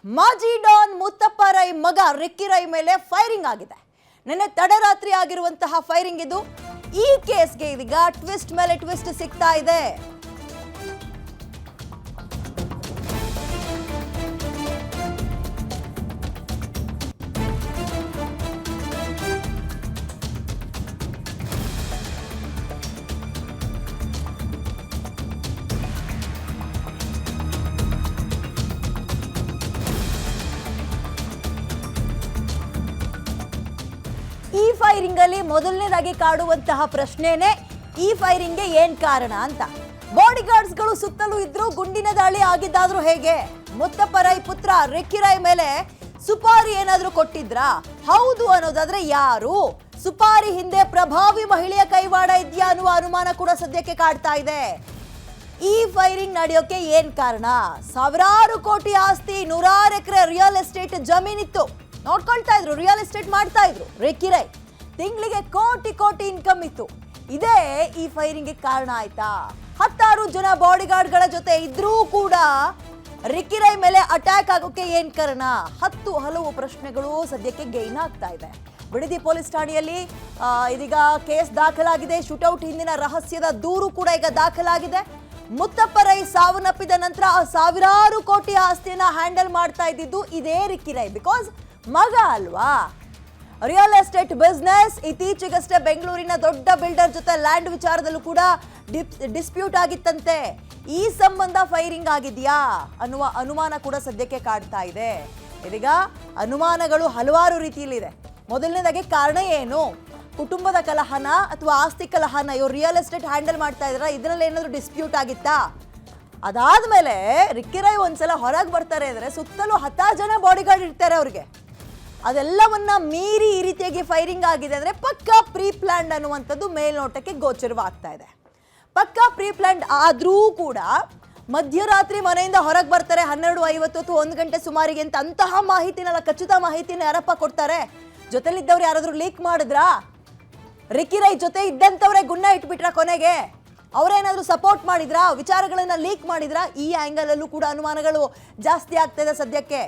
ಮಾಜಿ ಡಾನ್ ಮುತ್ತಪ್ಪ ರೈ ಮಗ ರಿಕ್ಕಿ ರೈ ಮೇಲೆ ಫೈರಿಂಗ್ ಆಗಿದೆ. ನಿನ್ನೆ ತಡರಾತ್ರಿ ಆಗಿರುವಂತಹ ಫೈರಿಂಗ್ ಇದು. ಈ ಕೇಸ್ಗೆ ಇದೀಗ ಟ್ವಿಸ್ಟ್ ಮೇಲೆ ಟ್ವಿಸ್ಟ್ ಸಿಗ್ತಾ ಇದೆ. ಈ ಫೈರಿಂಗ್ ಅಲ್ಲಿ ಮೊದಲನೇದಾಗಿ ಕಾಡುವಂತಹ ಪ್ರಶ್ನೆನೇ ಈ ಫೈರಿಂಗ್ಗೆ ಏನ್ ಕಾರಣ ಅಂತ. ಬಾಡಿಗಾರ್ಡ್ಸ್ ಗಳು ಸುತ್ತಲೂ ಇದ್ರು, ಗುಂಡಿನ ದಾಳಿ ಆಗಿದ್ದಾದ್ರೂ ಹೇಗೆ? ಮುತ್ತಪ್ಪ ರೈ ಪುತ್ರ ರಿಕ್ಕಿ ರೈ ಮೇಲೆ ಸುಪಾರಿ ಏನಾದ್ರೂ ಕೊಟ್ಟಿದ್ರಾ? ಹೌದು ಅನ್ನೋದಾದ್ರೆ ಯಾರು? ಸುಪಾರಿ ಹಿಂದೆ ಪ್ರಭಾವಿ ಮಹಿಳೆಯ ಕೈವಾಡ ಇದೆಯಾ ಅನ್ನುವ ಅನುಮಾನ ಕೂಡ ಸದ್ಯಕ್ಕೆ ಕಾಡ್ತಾ ಇದೆ. ಈ ಫೈರಿಂಗ್ ನಡೆಯೋಕೆ ಏನ್ ಕಾರಣ? ಸಾವಿರಾರು ಕೋಟಿ ಆಸ್ತಿ, 100 ಎಕರೆ ರಿಯಲ್ ಎಸ್ಟೇಟ್ ಜಮೀನಿತ್ತು, ನೋಡ್ಕೊಳ್ತಾ ಇದ್ರು, ರಿಯಲ್ ಎಸ್ಟೇಟ್ ಮಾಡ್ತಾ ಇದ್ರು ರಿಕ್ಕಿ ರೈ. ತಿಂಗಳಿಗೆ ಕೋಟಿ ಕೋಟಿ ಇನ್ಕಮ್ ಇತ್ತು. ಇದೇ ಈ ಫೈರಿಂಗ್ಗೆ ಕಾರಣ ಆಯ್ತಾ? 10 ಜನ ಬಾಡಿಗಾರ್ಡ್ಗಳ ಜೊತೆ ಇದ್ರೂ ಕೂಡ ರಿಕ್ಕಿ ರೈ ಮೇಲೆ ಅಟ್ಯಾಕ್ ಆಗೋಕೆ ಏನ್ ಕಾರಣ? ಹಲವು ಪ್ರಶ್ನೆಗಳು ಸದ್ಯಕ್ಕೆ ಗೈನ್ ಆಗ್ತಾ ಇದೆ. ಬಿಡದಿ ಪೊಲೀಸ್ ಠಾಣೆಯಲ್ಲಿ ಇದೀಗ ಕೇಸ್ ದಾಖಲಾಗಿದೆ. ಶೂಟೌಟ್ ಹಿಂದಿನ ರಹಸ್ಯದ ದೂರು ಕೂಡ ಈಗ ದಾಖಲಾಗಿದೆ. ಮುತ್ತಪ್ಪ ರೈ ಸಾವನ್ನಪ್ಪಿದ ನಂತರ ಸಾವಿರಾರು ಕೋಟಿ ಆಸ್ತಿಯನ್ನ ಹ್ಯಾಂಡಲ್ ಮಾಡ್ತಾ ಇದ್ದಿದ್ದು ಇದೇ ರಿಕ್ಕಿ ರೈ. ಬಿಕಾಸ್ ಮಗ ಅಲ್ವಾ. Real estate business. ಇತ್ತೀಚೆಗಷ್ಟೇ ಬೆಂಗಳೂರಿನ ದೊಡ್ಡ ಬಿಲ್ಡರ್ ಜೊತೆ ಲ್ಯಾಂಡ್ ವಿಚಾರದಲ್ಲೂ ಕೂಡ ಡಿಸ್ಪ್ಯೂಟ್ ಆಗಿತ್ತಂತೆ. ಈ ಸಂಬಂಧ ಫೈರಿಂಗ್ ಆಗಿದೆಯಾ ಅನ್ನುವ ಅನುಮಾನ ಕೂಡ ಸದ್ಯಕ್ಕೆ ಕಾಡ್ತಾ ಇದೆ. ಇದೀಗ ಅನುಮಾನಗಳು ಹಲವಾರು ರೀತಿಯಲ್ಲಿದೆ. ಮೊದಲನೇದಾಗಿ ಕಾರಣ ಏನು? ಕುಟುಂಬದ ಕಲಹನ ಅಥವಾ ಆಸ್ತಿ ಕಲಹನ? ಇವ್ರು ರಿಯಲ್ ಎಸ್ಟೇಟ್ ಹ್ಯಾಂಡಲ್ ಮಾಡ್ತಾ ಇದ್ರ, ಇದರಲ್ಲಿ ಏನಾದ್ರು ಡಿಸ್ಪ್ಯೂಟ್ ಆಗಿತ್ತಾ? ಅದಾದ್ಮೇಲೆ ರಿಕ್ಕಿ ರೈ ಒಂದ್ಸಲ ಹೊರಗೆ ಬರ್ತಾರೆ ಅಂದ್ರೆ ಸುತ್ತಲೂ 10 ಜನ ಬಾಡಿಗಾರ್ಡ್ ಇರ್ತಾರೆ ಅವ್ರಿಗೆ. ಅದೆಲ್ಲವನ್ನ ಮೀರಿ ಈ ರೀತಿಯಾಗಿ ಫೈರಿಂಗ್ ಆಗಿದೆ ಅಂದ್ರೆ ಪಕ್ಕಾ ಪ್ರೀ ಪ್ಲಾನ್ಡ್ ಅನ್ನುವಂಥದ್ದು ಮೇಲ್ನೋಟಕ್ಕೆ ಗೋಚರವಾಗ್ತಾ ಇದೆ. ಪಕ್ಕಾ ಪ್ರೀ ಪ್ಲಾನ್ಡ್ ಆದ್ರೂ ಕೂಡ ಮಧ್ಯರಾತ್ರಿ ಮನೆಯಿಂದ ಹೊರಗೆ ಬರ್ತಾರೆ 12:50 ಅಥವಾ 1 ಗಂಟೆ ಸುಮಾರಿಗೆ ಅಂತ. ಅಂತಹ ಮಾಹಿತಿನೆಲ್ಲ, ಖಚಿತ ಮಾಹಿತಿನ ಯಾರಪ್ಪ ಕೊಡ್ತಾರೆ? ಜೊತೆಲಿದ್ದವ್ರು ಯಾರಾದ್ರೂ ಲೀಕ್ ಮಾಡಿದ್ರಾ? ರಿಕ್ಕಿ ರೈ ಜೊತೆ ಇದ್ದಂಥವ್ರೆ ಗುನ್ನ ಇಟ್ಬಿಟ್ರ ಕೊನೆಗೆ? ಅವರೇನಾದ್ರೂ ಸಪೋರ್ಟ್ ಮಾಡಿದ್ರಾ? ವಿಚಾರಗಳನ್ನ ಲೀಕ್ ಮಾಡಿದ್ರಾ? ಈ ಆಂಗಲ್ ಅಲ್ಲೂ ಕೂಡ ಅನುಮಾನಗಳು ಜಾಸ್ತಿ ಆಗ್ತಾ ಇದೆ ಸದ್ಯಕ್ಕೆ.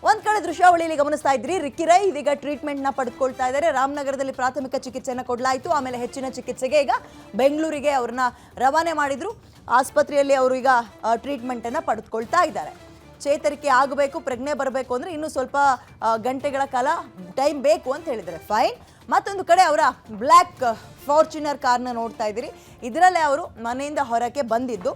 ಒಂದ್ ಕಡೆ ದೃಶ್ಯಾವಳಿಯಲ್ಲಿ ಗಮನಿಸ್ತಾ ಇದ್ರಿ, ರಿಕ್ಕಿ ರೈ ಇದೀಗ ಟ್ರೀಟ್ಮೆಂಟ್ ನ ಪಡೆದುಕೊಳ್ತಾ ಇದ್ದಾರೆ. ರಾಮನಗರದಲ್ಲಿ ಪ್ರಾಥಮಿಕ ಚಿಕಿತ್ಸೆಯನ್ನು ಕೊಡಲಾಯಿತು. ಆಮೇಲೆ ಹೆಚ್ಚಿನ ಚಿಕಿತ್ಸೆಗೆ ಈಗ ಬೆಂಗಳೂರಿಗೆ ಅವ್ರನ್ನ ರವಾನೆ ಮಾಡಿದ್ರು. ಆಸ್ಪತ್ರೆಯಲ್ಲಿ ಅವರು ಈಗ ಟ್ರೀಟ್ಮೆಂಟ್ ಅನ್ನ ಪಡೆದುಕೊಳ್ತಾ ಇದ್ದಾರೆ. ಚೇತರಿಕೆ ಆಗಬೇಕು, ಪ್ರಜ್ಞೆ ಬರಬೇಕು ಅಂದ್ರೆ ಇನ್ನೂ ಸ್ವಲ್ಪ ಗಂಟೆಗಳ ಕಾಲ ಟೈಮ್ ಬೇಕು ಅಂತ ಹೇಳಿದ್ದಾರೆ. ಫೈನ್. ಮತ್ತೊಂದು ಕಡೆ ಅವರ ಬ್ಲ್ಯಾಕ್ ಫಾರ್ಚುನರ್ ಕಾರ್ನ ನೋಡ್ತಾ ಇದ್ದೀರಿ. ಇದರಲ್ಲೇ ಅವರು ಮನೆಯಿಂದ ಹೊರಕ್ಕೆ ಬಂದಿದ್ದು.